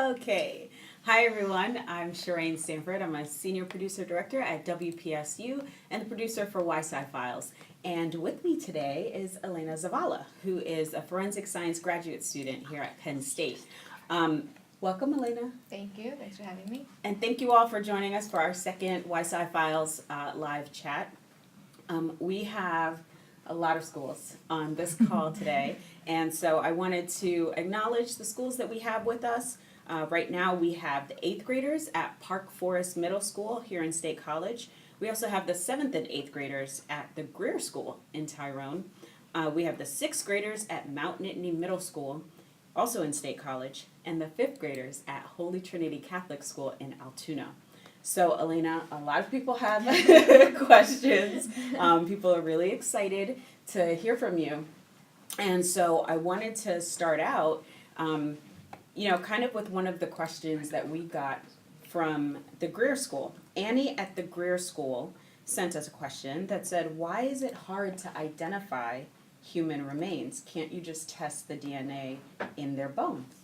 Okay. Hi, everyone. I'm Cheraine Stanford. I'm a senior producer director at WPSU and the producer for YSci Files. And with me today is Elena Zavala, who is a forensic science graduate student here at Penn State. Welcome, Elena. Thank you. Thanks for having me. And thank you all for joining us for our second YSci Files live chat. We have a lot of schools on this call today, and so I wanted to acknowledge the schools that we have with us. Right now we have the 8th graders at Park Forest Middle School here in State College. We also have the 7th and 8th graders at the Greer School in Tyrone. We have the 6th graders at Mount Nittany Middle School, also in State College, and the 5th graders at Holy Trinity Catholic School in Altoona. So, Elena, a lot of people have questions. People are really excited to hear from you. And so I wanted to start out, kind of with one of the questions that we got from the Greer School. Annie at the Greer School sent us a question that said, why is it hard to identify human remains? Can't you just test the DNA in their bones?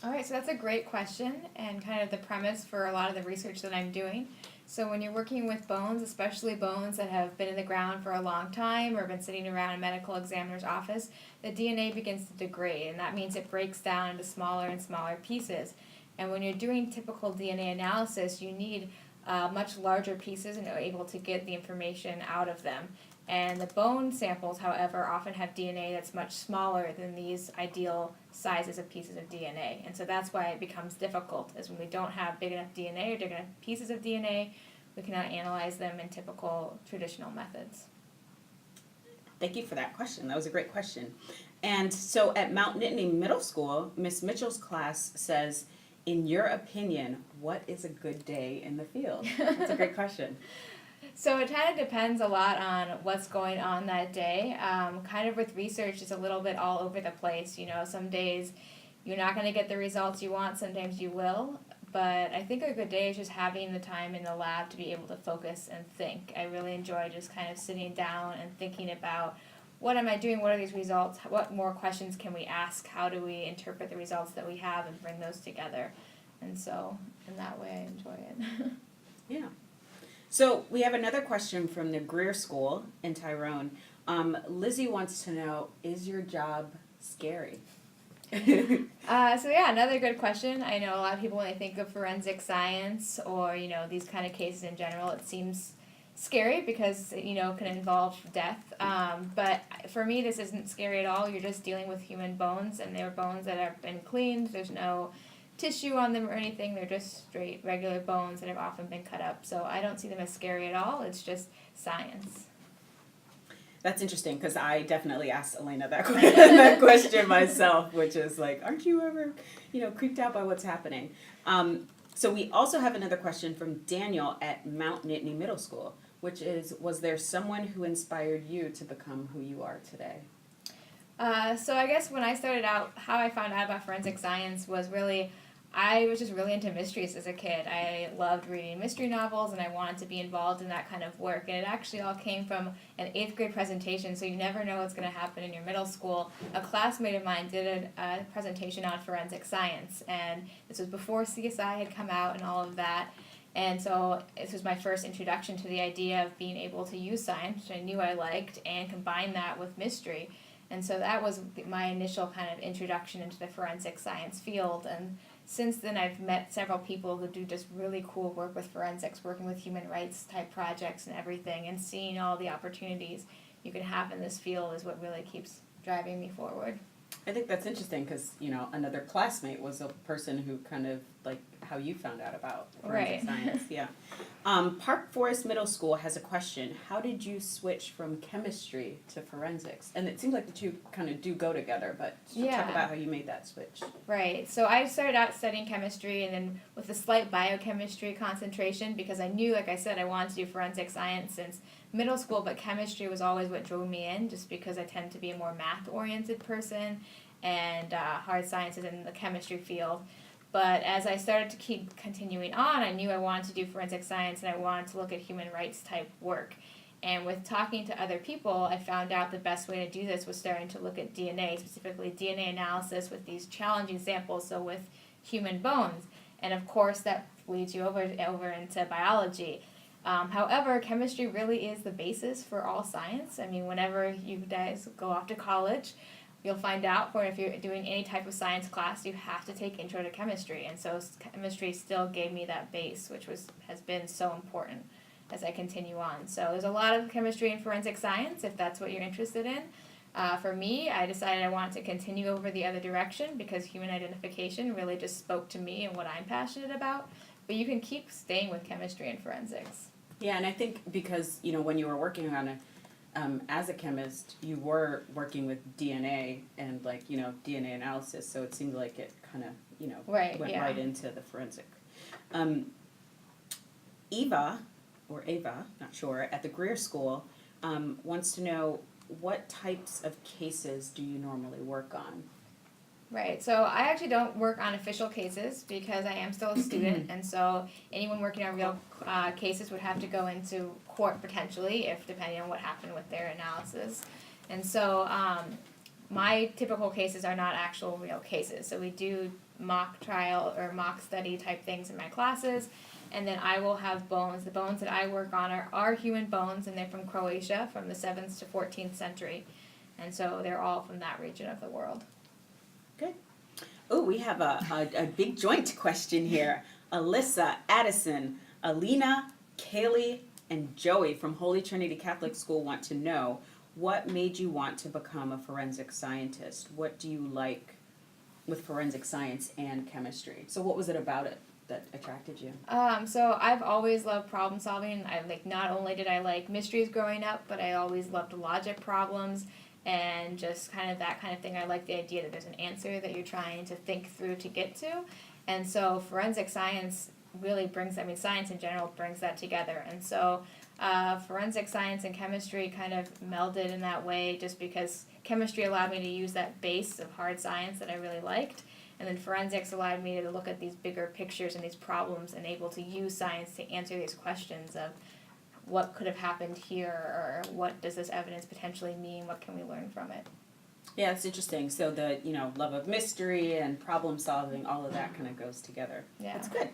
All right, so that's a great question and kind of the premise for a lot of the research that I'm doing. So when you're working with bones, especially bones that have been in the ground for a long time or been sitting around a medical examiner's office, the DNA begins to degrade, and that means it breaks down into smaller and smaller pieces. And when you're doing typical DNA analysis, you need much larger pieces and are able to get the information out of them. And the bone samples, however, often have DNA that's much smaller than these ideal sizes of pieces of DNA. And so that's why it becomes difficult, is when we don't have big enough DNA or big enough pieces of DNA, we cannot analyze them in typical traditional methods. Thank you for that question. That was a great question. And so at Mount Nittany Middle School, Miss Mitchell's class says, in your opinion, what is a good day in the field? That's a great question. So it kind of depends a lot on what's going on that day. Kind of with research, it's a little bit all over the place. You know, some days you're not going to get the results you want, sometimes you will. But I think a good day is just having the time in the lab to be able to focus and think. I really enjoy just kind of sitting down and thinking about, what am I doing? What are these results? What more questions can we ask? How do we interpret the results that we have and bring those together? And so in that way, I enjoy it. Yeah. So we have another question from the Greer School in Tyrone. Lizzie wants to know, is your job scary? Another good question. I know a lot of people, when they think of forensic science or, these kind of cases in general, it seems scary because, it can involve death. But for me, this isn't scary at all. You're just dealing with human bones, and they're bones that have been cleaned. There's no tissue on them or anything. They're just straight regular bones that have often been cut up. So I don't see them as scary at all. It's just science. That's interesting, because I definitely asked Elena that question myself, which is like, aren't you ever, creeped out by what's happening? So we also have another question from Daniel at Mount Nittany Middle School, which is, was there someone who inspired you to become who you are today? So I guess when I started out, how I found out about forensic science was really, I was just really into mysteries as a kid. I loved reading mystery novels, and I wanted to be involved in that kind of work. And it actually all came from an 8th grade presentation, so you never know what's going to happen in your middle school. A classmate of mine did a presentation on forensic science, and this was before CSI had come out and all of that. And so this was my first introduction to the idea of being able to use science, which I knew I liked, and combine that with mystery. And so that was my initial kind of introduction into the forensic science field. And since then, I've met several people who do just really cool work with forensics, working with human rights type projects and everything, and seeing all the opportunities you can have in this field is what really keeps driving me forward. I think that's interesting because, another classmate was a person who kind of, like, how you found out about forensic science. Yeah. Park Forest Middle School has a question. How did you switch from chemistry to forensics? And it seems like the two kind of do go together, but talk about how you made that switch. Right. So I started out studying chemistry, and then with a slight biochemistry concentration, because I knew, like I said, I wanted to do forensic science since middle school, but chemistry was always what drove me in, just because I tend to be a more math-oriented person, and hard sciences in the chemistry field. But as I started to keep continuing on, I knew I wanted to do forensic science, and I wanted to look at human rights type work. And with talking to other people, I found out the best way to do this was starting to look at DNA, specifically DNA analysis with these challenging samples. So with human bones. And of course, that leads you over into biology. However, chemistry really is the basis for all science. I mean, whenever you guys go off to college, you'll find out, or if you're doing any type of science class, you have to take intro to chemistry. And so chemistry still gave me that base, which has been so important as I continue on. So there's a lot of chemistry and forensic science, if that's what you're interested in. For me, I decided I wanted to continue over the other direction because human identification really just spoke to me and what I'm passionate about. But you can keep staying with chemistry and forensics. Yeah, and I think because, when you were working on it, as a chemist, you were working with DNA and DNA analysis, so it seemed like it kind of, went right into the forensic. Eva, not sure, at the Greer School, wants to know, what types of cases do you normally work on? Right, so I actually don't work on official cases because I am still a student, and so anyone working on real cases would have to go into court potentially, if depending on what happened with their analysis. And so my typical cases are not actual real cases. So we do mock trial or mock study type things in my classes, and then I will have bones. The bones that I work on are human bones, and they're from Croatia from the 7th to 14th century. And so they're all from that region of the world. Good. Oh, we have a big joint question here. Alyssa, Addison, Alina, Kaylee, and Joey from Holy Trinity Catholic School want to know, what made you want to become a forensic scientist? What do you like with forensic science and chemistry? So what was it about it that attracted you? So I've always loved problem solving. Not only did I like mysteries growing up, but I always loved logic problems. And just kind of that kind of thing. I like the idea that there's an answer that you're trying to think through to get to. And so forensic science really science in general brings that together. And so forensic science and chemistry kind of melded in that way just because chemistry allowed me to use that base of hard science that I really liked. And then forensics allowed me to look at these bigger pictures and these problems and able to use science to answer these questions of what could have happened here, or what does this evidence potentially mean? What can we learn from it? Yeah, it's interesting. So the, love of mystery and problem solving, all of that kind of goes together. Yeah. That's good.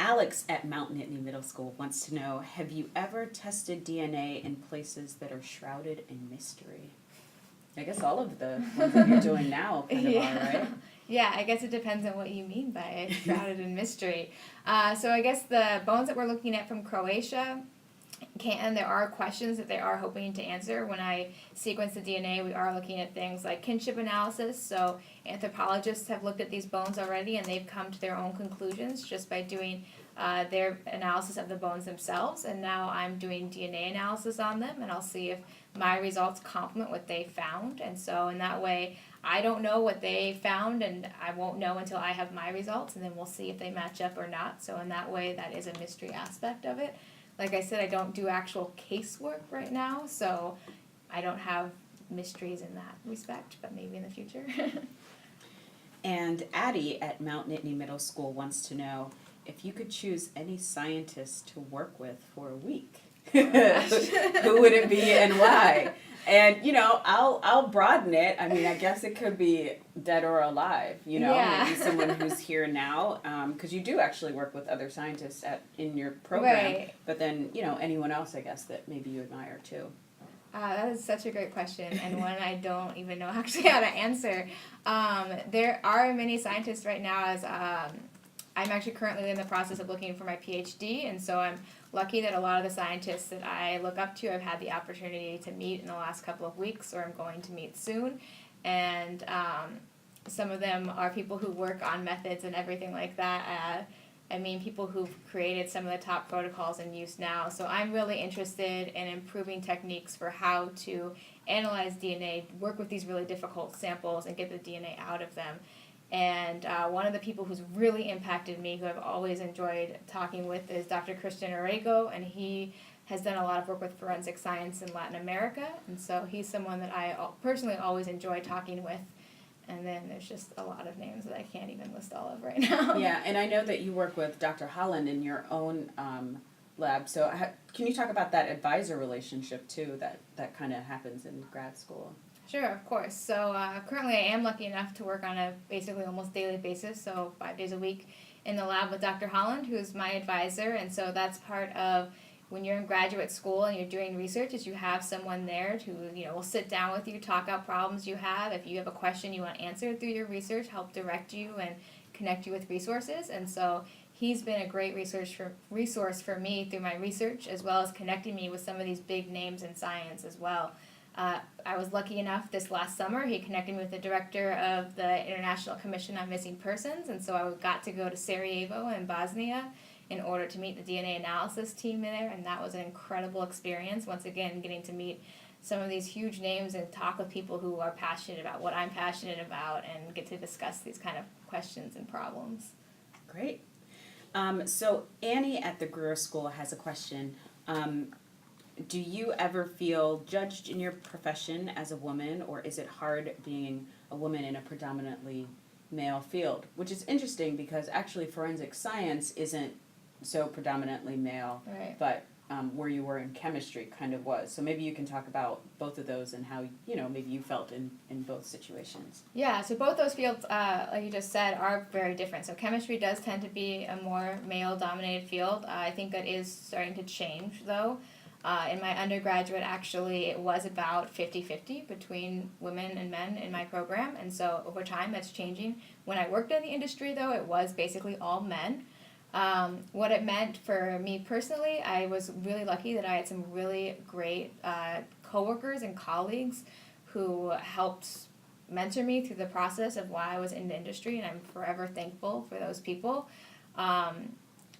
Alex at Mount Nittany Middle School wants to know, have you ever tested DNA in places that are shrouded in mystery? I guess all of the ones that you're doing now kind of are, right? Yeah, I guess it depends on what you mean by shrouded in mystery. So I guess the bones that we're looking at from Croatia, there are questions that they are hoping to answer. When I sequence the DNA, we are looking at things like kinship analysis. So anthropologists have looked at these bones already, and they've come to their own conclusions just by doing their analysis of the bones themselves. And now I'm doing DNA analysis on them, and I'll see if my results complement what they found. And so in that way, I don't know what they found, and I won't know until I have my results, and then we'll see if they match up or not. So in that way, that is a mystery aspect of it. Like I said, I don't do actual casework right now, so I don't have mysteries in that respect, but maybe in the future. And Addie at Mount Nittany Middle School wants to know, if you could choose any scientist to work with for a week, who would it be and why? And, I'll broaden it. I mean, I guess it could be dead or alive, Yeah. maybe someone who's here now, because you do actually work with other scientists in your program. Right. But then, anyone else, I guess, that maybe you admire too. That is such a great question, and one I don't even know actually how to answer. There are many scientists right now, as I'm actually currently in the process of looking for my PhD, and so I'm lucky that a lot of the scientists that I look up to I've had the opportunity to meet in the last couple of weeks, or I'm going to meet soon. And some of them are people who work on methods and everything like that. People who've created some of the top protocols in use now. So I'm really interested in improving techniques for how to analyze DNA, work with these really difficult samples, and get the DNA out of them. And one of the people who's really impacted me, who I've always enjoyed talking with, is Dr. Christian Orrego, and he has done a lot of work with forensic science in Latin America, and so he's someone that I personally always enjoy talking with. And then there's just a lot of names that I can't even list all of right now. Yeah, and I know that you work with Dr. Holland in your own lab, so can you talk about that advisor relationship too, that kind of happens in grad school? Sure, of course. So currently I am lucky enough to work on a basically almost daily basis, so 5 days a week in the lab with Dr. Holland, who's my advisor. And so that's part of when you're in graduate school and you're doing research is you have someone there who, will sit down with you, talk out problems you have. If you have a question you want answered through your research, help direct you and connect you with resources. And so he's been a great resource for me through my research, as well as connecting me with some of these big names in science as well. I was lucky enough this last summer, he connected me with the director of the International Commission on Missing Persons, and so I got to go to Sarajevo in Bosnia in order to meet the DNA analysis team there, and that was an incredible experience. Once again, getting to meet some of these huge names and talk with people who are passionate about what I'm passionate about and get to discuss these kind of questions and problems. Great. So Annie at the Greer School has a question. Do you ever feel judged in your profession as a woman, or is it hard being a woman in a predominantly male field? Which is interesting because actually forensic science isn't so predominantly male, Right. but where you were in chemistry kind of was. So maybe you can talk about both of those and how, maybe you felt in both situations. Yeah, so both those fields, like you just said, are very different. So chemistry does tend to be a more male-dominated field. I think that is starting to change, though. In my undergraduate, actually, it was about 50-50 between women and men in my program, and so over time that's changing. When I worked in the industry, though, it was basically all men. What it meant for me personally, I was really lucky that I had some really great coworkers and colleagues who helped mentor me through the process of why I was in the industry, and I'm forever thankful for those people.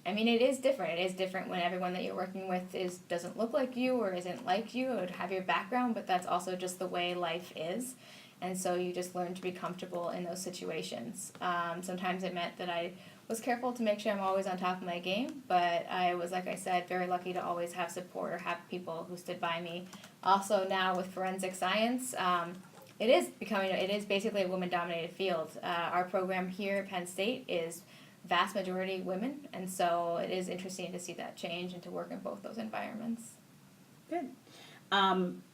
It is different. It is different when everyone that you're working with doesn't look like you or isn't like you or have your background, but that's also just the way life is. And so you just learn to be comfortable in those situations. Sometimes it meant that I was careful to make sure I'm always on top of my game, but I was, like I said, very lucky to always have support or have people who stood by me. Also now with forensic science, it is basically a woman-dominated field. Our program here at Penn State is vast majority women, and so it is interesting to see that change and to work in both those environments. Good.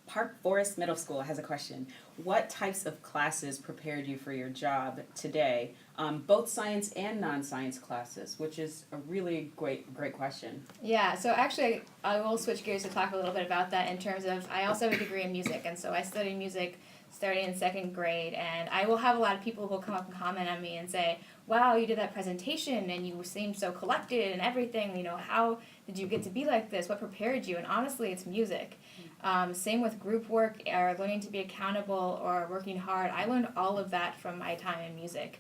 Park Forest Middle School has a question. What types of classes prepared you for your job today? Both science and non-science classes, which is a really great question. Yeah, so actually I will switch gears to talk a little bit about that in terms of, I also have a degree in music, and so I studied music starting in second grade, and I will have a lot of people who will come up and comment on me and say, wow, you did that presentation and you seemed so collected and everything, how did you get to be like this? What prepared you? And honestly, it's music. Same with group work or learning to be accountable or working hard. I learned all of that from my time in music.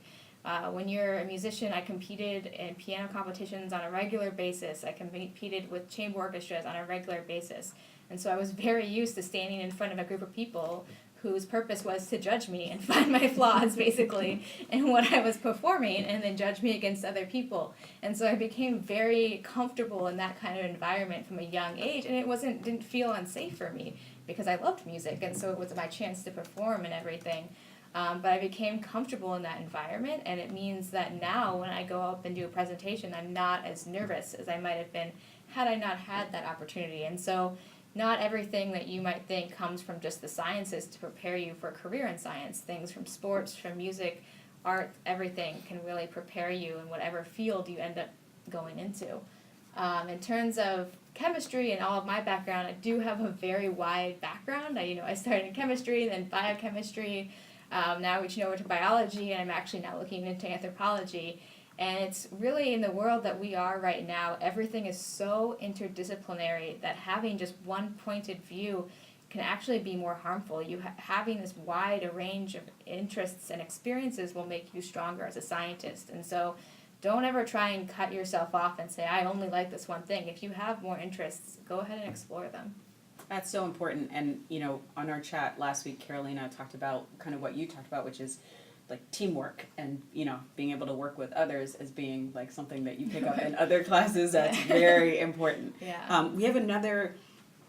When you're a musician, I competed in piano competitions on a regular basis. I competed with chamber orchestras on a regular basis. And so I was very used to standing in front of a group of people whose purpose was to judge me and find my flaws, basically, in what I was performing, and then judge me against other people. And so I became very comfortable in that kind of environment from a young age, and it didn't feel unsafe for me because I loved music, and so it was my chance to perform and everything. But I became comfortable in that environment, and it means that now when I go up and do a presentation, I'm not as nervous as I might have been had I not had that opportunity. And so not everything that you might think comes from just the sciences to prepare you for a career in science. Things from sports, from music, art, everything can really prepare you in whatever field you end up going into. In terms of chemistry and all of my background, I do have a very wide background. I started in chemistry, then biochemistry, now reaching over to biology, and I'm actually now looking into anthropology. And it's really in the world that we are right now, everything is so interdisciplinary that having just one pointed view can actually be more harmful. Having this wide range of interests and experiences will make you stronger as a scientist. And so don't ever try and cut yourself off and say, I only like this one thing. If you have more interests, go ahead and explore them. That's so important. And, on our chat last week, Carolina talked about kind of what you talked about, which is like teamwork and, being able to work with others as being like something that you pick up in other classes. That's very important. Yeah. We have another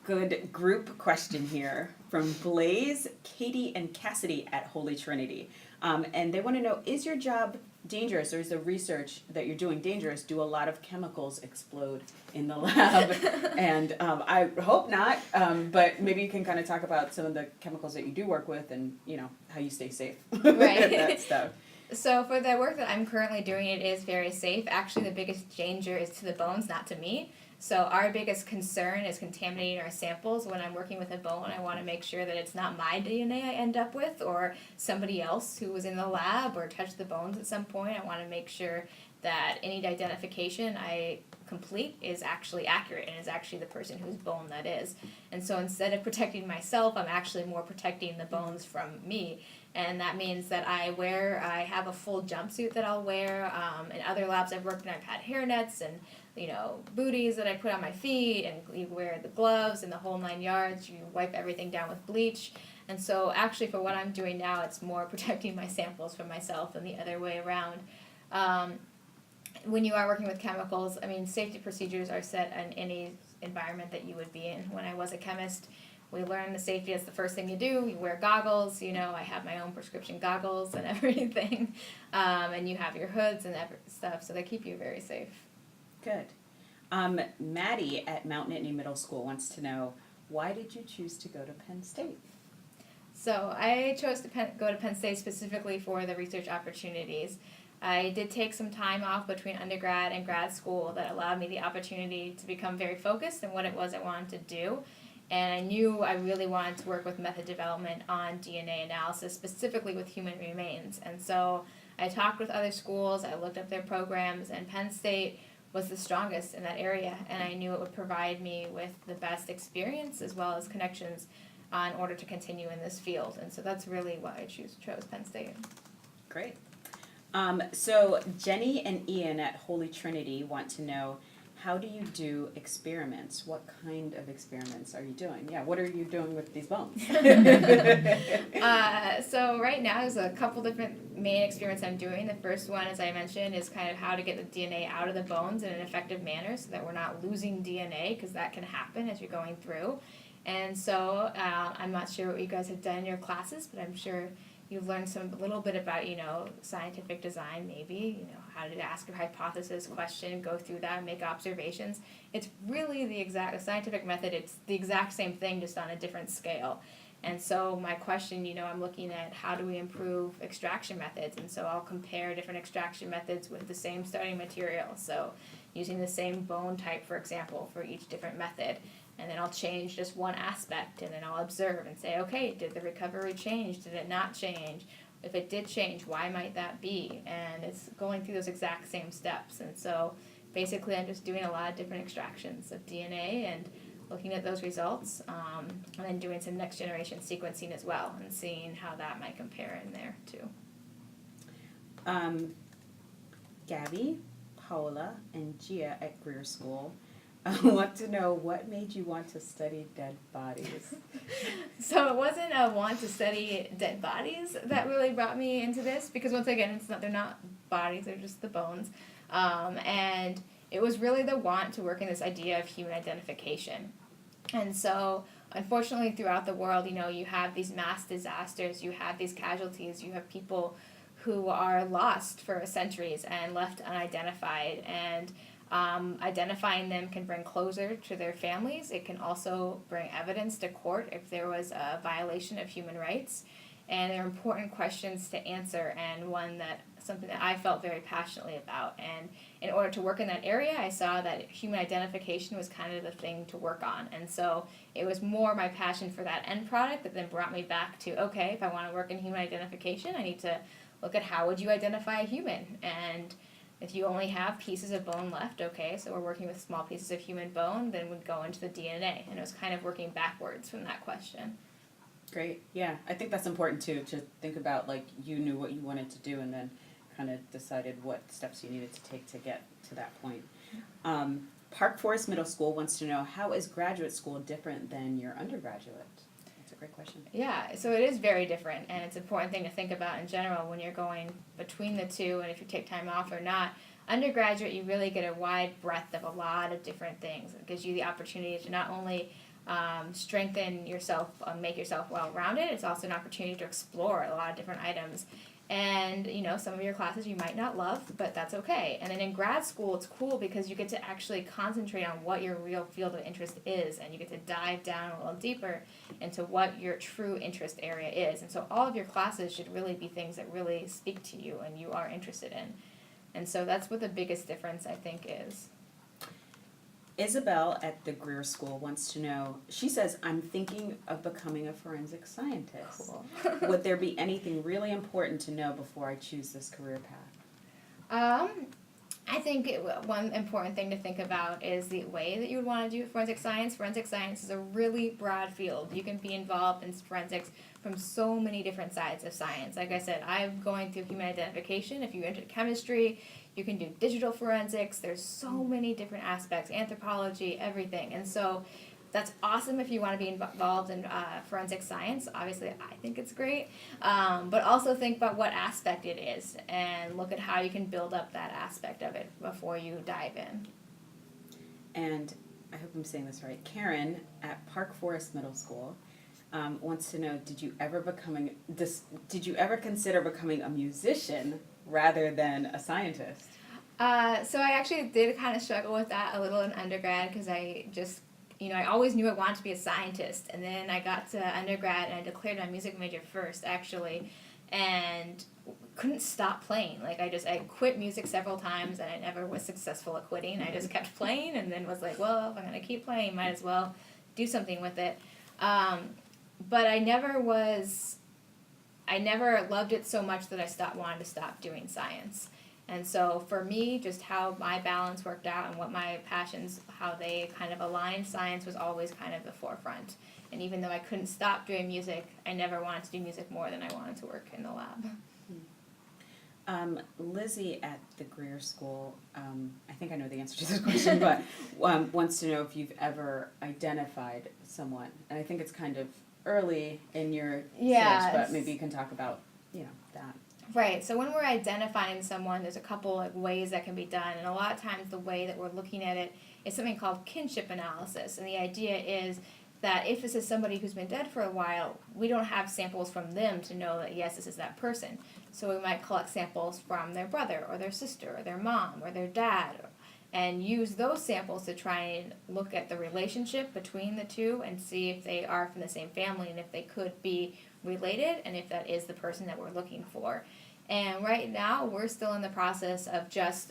good group question here from Blaze, Katie, and Cassidy at Holy Trinity. And they want to know, is your job dangerous, or is the research that you're doing dangerous? Do a lot of chemicals explode in the lab? And I hope not, but maybe you can kind of talk about some of the chemicals that you do work with and, you know, how you stay safe. Right. That stuff. So for the work that I'm currently doing, it is very safe. Actually, the biggest danger is to the bones, not to me. So our biggest concern is contaminating our samples. When I'm working with a bone, I want to make sure that it's not my DNA I end up with or somebody else who was in the lab or touched the bones at some point. I want to make sure that any identification I complete is actually accurate and is actually the person whose bone that is. And so instead of protecting myself, I'm actually more protecting the bones from me. And that means that I have a full jumpsuit that I'll wear. In other labs I've worked in, I've had hairnets and, you know, booties that I put on my feet, and you wear the gloves and the whole 9 yards. You wipe everything down with bleach. And so actually for what I'm doing now, it's more protecting my samples from myself than the other way around. When you are working with chemicals, I mean, safety procedures are set in any environment that you would be in. When I was a chemist, we learned the safety is the first thing you do. You wear goggles, you know, I have my own prescription goggles and everything. And you have your hoods and stuff, so they keep you very safe. Good. Maddie at Mount Nittany Middle School wants to know, why did you choose to go to Penn State? So I chose to go to Penn State specifically for the research opportunities. I did take some time off between undergrad and grad school that allowed me the opportunity to become very focused in what it was I wanted to do. And I knew I really wanted to work with method development on DNA analysis, specifically with human remains. And so I talked with other schools, I looked up their programs, and Penn State was the strongest in that area. And I knew it would provide me with the best experience as well as connections in order to continue in this field. And so that's really why I chose Penn State. Great. So Jenny and Ian at Holy Trinity want to know, how do you do experiments? What kind of experiments are you doing? Yeah, what are you doing with these bones? So right now there's a couple different main experiments I'm doing. The first one, as I mentioned, is kind of how to get the DNA out of the bones in an effective manner so that we're not losing DNA, because that can happen as you're going through. And so I'm not sure what you guys have done in your classes, but I'm sure you've learned a little bit about, you know, scientific design, maybe, you know, how to ask your hypothesis question, go through that, make observations. It's really the scientific method, it's the exact same thing, just on a different scale. And so my question, you know, I'm looking at how do we improve extraction methods, and so I'll compare different extraction methods with the same starting material. So using the same bone type, for example, for each different method. And then I'll change just one aspect, and then I'll observe and say, okay, did the recovery change? Did it not change? If it did change, why might that be? And it's going through those exact same steps. And so basically I'm just doing a lot of different extractions of DNA and looking at those results, and then doing some next generation sequencing as well and seeing how that might compare in there too. Gabby, Paola, and Gia at Greer School want to know, what made you want to study dead bodies? So it wasn't a want to study dead bodies that really brought me into this, because once again, they're not bodies, they're just the bones. And it was really the want to work in this idea of human identification. And so, unfortunately, throughout the world, you know, you have these mass disasters, you have these casualties, you have people who are lost for centuries and left unidentified, and identifying them can bring closure to their families. It can also bring evidence to court if there was a violation of human rights. And they're important questions to answer, and something that I felt very passionately about. And in order to work in that area, I saw that human identification was kind of the thing to work on. And so it was more my passion for that end product that then brought me back to, okay, if I want to work in human identification, I need to look at how would you identify a human. And if you only have pieces of bone left, okay, so we're working with small pieces of human bone, then we'd go into the DNA. And it was kind of working backwards from that question. Great. Yeah, I think that's important too, to think about, like, you knew what you wanted to do and then kind of decided what steps you needed to take to get to that point. Park Forest Middle School wants to know, how is graduate school different than your undergraduate? That's a great question. Yeah, so it is very different, and it's an important thing to think about in general when you're going between the two, and if you take time off or not. Undergraduate, you really get a wide breadth of a lot of different things. It gives you the opportunity to not only strengthen yourself, make yourself well-rounded, it's also an opportunity to explore a lot of different items. And, some of your classes you might not love, but that's okay. And then in grad school, it's cool because you get to actually concentrate on what your real field of interest is, and you get to dive down a little deeper into what your true interest area is. And so all of your classes should really be things that really speak to you and you are interested in. And so that's what the biggest difference, I think, is. Isabel at the Greer School wants to know, she says, I'm thinking of becoming a forensic scientist. Cool. Would there be anything really important to know before I choose this career path? I think one important thing to think about is the way that you would want to do forensic science. Forensic science is a really broad field. You can be involved in forensics from so many different sides of science. Like I said, I'm going through human identification. If you enter chemistry, you can do digital forensics. There's so many different aspects, anthropology, everything. And so that's awesome if you want to be involved in forensic science. Obviously, I think it's great. But also think about what aspect it is and look at how you can build up that aspect of it before you dive in. And I hope I'm saying this right. Karen at Park Forest Middle School wants to know, did you ever consider becoming a musician rather than a scientist? So I actually did kind of struggle with that a little in undergrad because I just, I always knew I wanted to be a scientist. And then I got to undergrad and I declared my music major first, actually, and couldn't stop playing. Like, I quit music several times and I never was successful at quitting. I just kept playing and then was like, well, if I'm going to keep playing, might as well do something with it. But I never loved it so much that I wanted to stop doing science. And so for me, just how my balance worked out and what my passions, how they kind of aligned, science was always kind of the forefront. And even though I couldn't stop doing music, I never wanted to do music more than I wanted to work in the lab. Lizzie at the Greer School, I think I know the answer to this question, but wants to know if you've ever identified someone. And I think it's kind of early in your search, but maybe you can talk about, that. Right. So when we're identifying someone, there's a couple ways that can be done. And a lot of times the way that we're looking at it is something called kinship analysis. And the idea is that if this is somebody who's been dead for a while, we don't have samples from them to know that, yes, this is that person. So we might collect samples from their brother or their sister or their mom or their dad and use those samples to try and look at the relationship between the two and see if they are from the same family and if they could be related and if that is the person that we're looking for. And right now, we're still in the process of just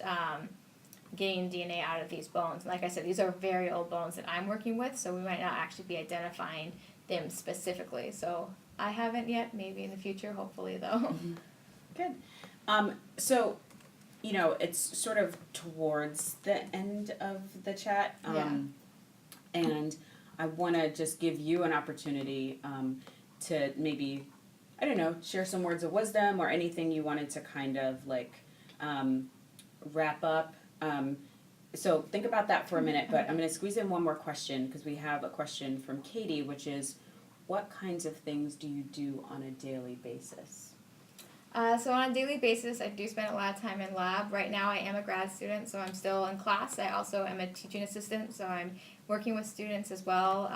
getting DNA out of these bones. And like I said, these are very old bones that I'm working with, so we might not actually be identifying them specifically. So I haven't yet, maybe in the future, hopefully, though. Mm-hmm. Good. So, it's sort of towards the end of the chat. And I want to just give you an opportunity to maybe, I don't know, share some words of wisdom or anything you wanted to kind of wrap up. So think about that for a minute, but I'm going to squeeze in one more question because we have a question from Katie, which is, what kinds of things do you do on a daily basis? So on a daily basis, I do spend a lot of time in lab. Right now I am a grad student, so I'm still in class. I also am a teaching assistant, so I'm working with students as well,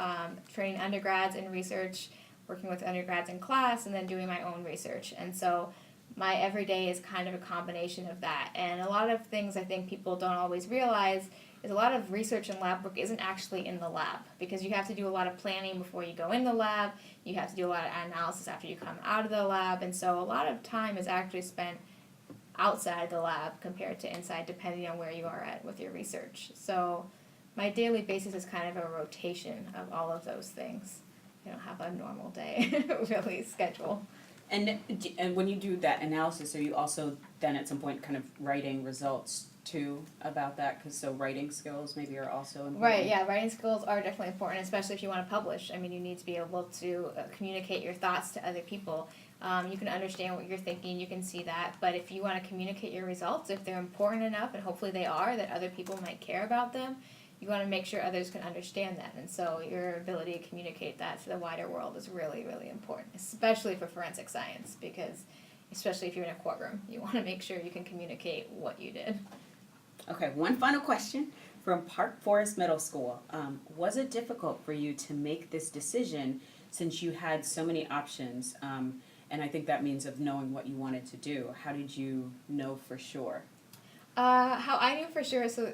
training undergrads in research, working with undergrads in class, and then doing my own research. And so my everyday is kind of a combination of that. And a lot of things I think people don't always realize is a lot of research and lab work isn't actually in the lab because you have to do a lot of planning before you go in the lab. You have to do a lot of analysis after you come out of the lab. And so a lot of time is actually spent outside the lab compared to inside, depending on where you are at with your research. So my daily basis is kind of a rotation of all of those things. I don't have a normal day, really, schedule. And when you do that analysis, are you also then at some point kind of writing results too about that? Because writing skills maybe are also important. Right, yeah, writing skills are definitely important, especially if you want to publish. I mean, you need to be able to communicate your thoughts to other people. You can understand what you're thinking, you can see that, but if you want to communicate your results, if they're important enough, and hopefully they are, that other people might care about them, you want to make sure others can understand that. And so your ability to communicate that to the wider world is really, really important, especially for forensic science, because especially if you're in a courtroom, you want to make sure you can communicate what you did. Okay, one final question from Park Forest Middle School. Was it difficult for you to make this decision since you had so many options? and I think that means of knowing what you wanted to do. How did you know for sure? How I knew for sure, so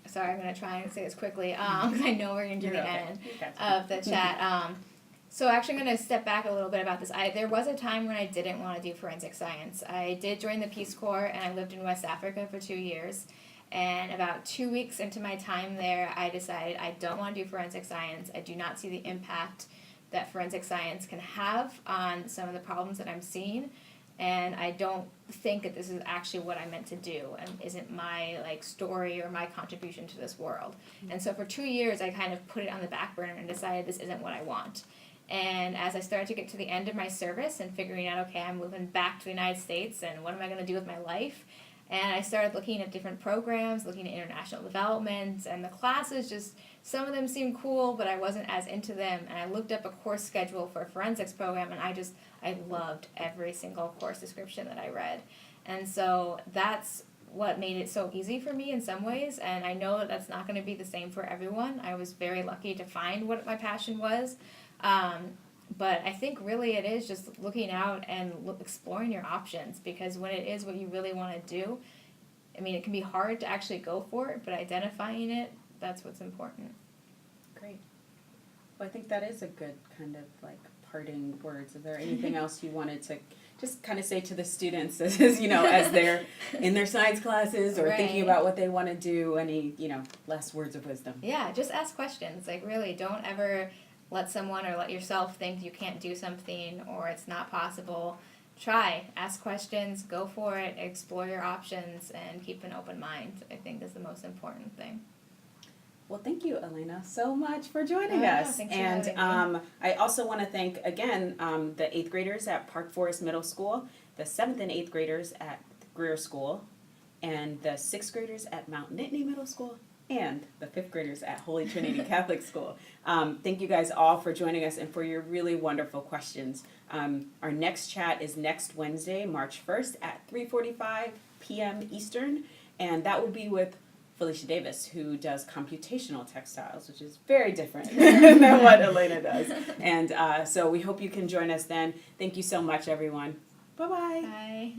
sorry, I'm going to try and say this quickly, because I know we're into the end of the chat. So actually I'm going to step back a little bit about this. There was a time when I didn't want to do forensic science. I did join the Peace Corps, and I lived in West Africa for 2 years. And about 2 weeks into my time there, I decided I don't want to do forensic science. I do not see the impact that forensic science can have on some of the problems that I'm seeing. And I don't think that this is actually what I meant to do and isn't my story or my contribution to this world. And so for 2 years, I kind of put it on the back burner and decided this isn't what I want. And as I started to get to the end of my service and figuring out, okay, I'm moving back to the United States and what am I going to do with my life? And I started looking at different programs, looking at international development, and the classes just, some of them seemed cool, but I wasn't as into them. And I looked up a course schedule for a forensics program, and I loved every single course description that I read. And so that's what made it so easy for me in some ways, and I know that that's not going to be the same for everyone. I was very lucky to find what my passion was. But I think really it is just looking out and exploring your options, because when it is what you really want to do, I mean, it can be hard to actually go for it, but identifying it, that's what's important. Great. Well, I think that is a good kind of parting words. Is there anything else you wanted to just kind of say to the students as they're in their science classes or thinking about what they want to do? Any, last words of wisdom? Yeah, just ask questions. Really, don't ever let someone or let yourself think you can't do something or it's not possible. Try, ask questions, go for it, explore your options, and keep an open mind, I think is the most important thing. Well, thank you, Elena, so much for joining us. Thanks and for having me. I also want to thank, again, the 8th graders at Park Forest Middle School, the 7th and 8th graders at Greer School, and the 6th graders at Mount Nittany Middle School, and the 5th graders at Holy Trinity Catholic School. Thank you guys all for joining us and for your really wonderful questions. Our next chat is next Wednesday, March 1st at 3:45 p.m. Eastern, and that will be with Felicia Davis, who does computational textiles, which is very different than what Elena does. And so we hope you can join us then. Thank you so much, everyone. Bye-bye. Bye.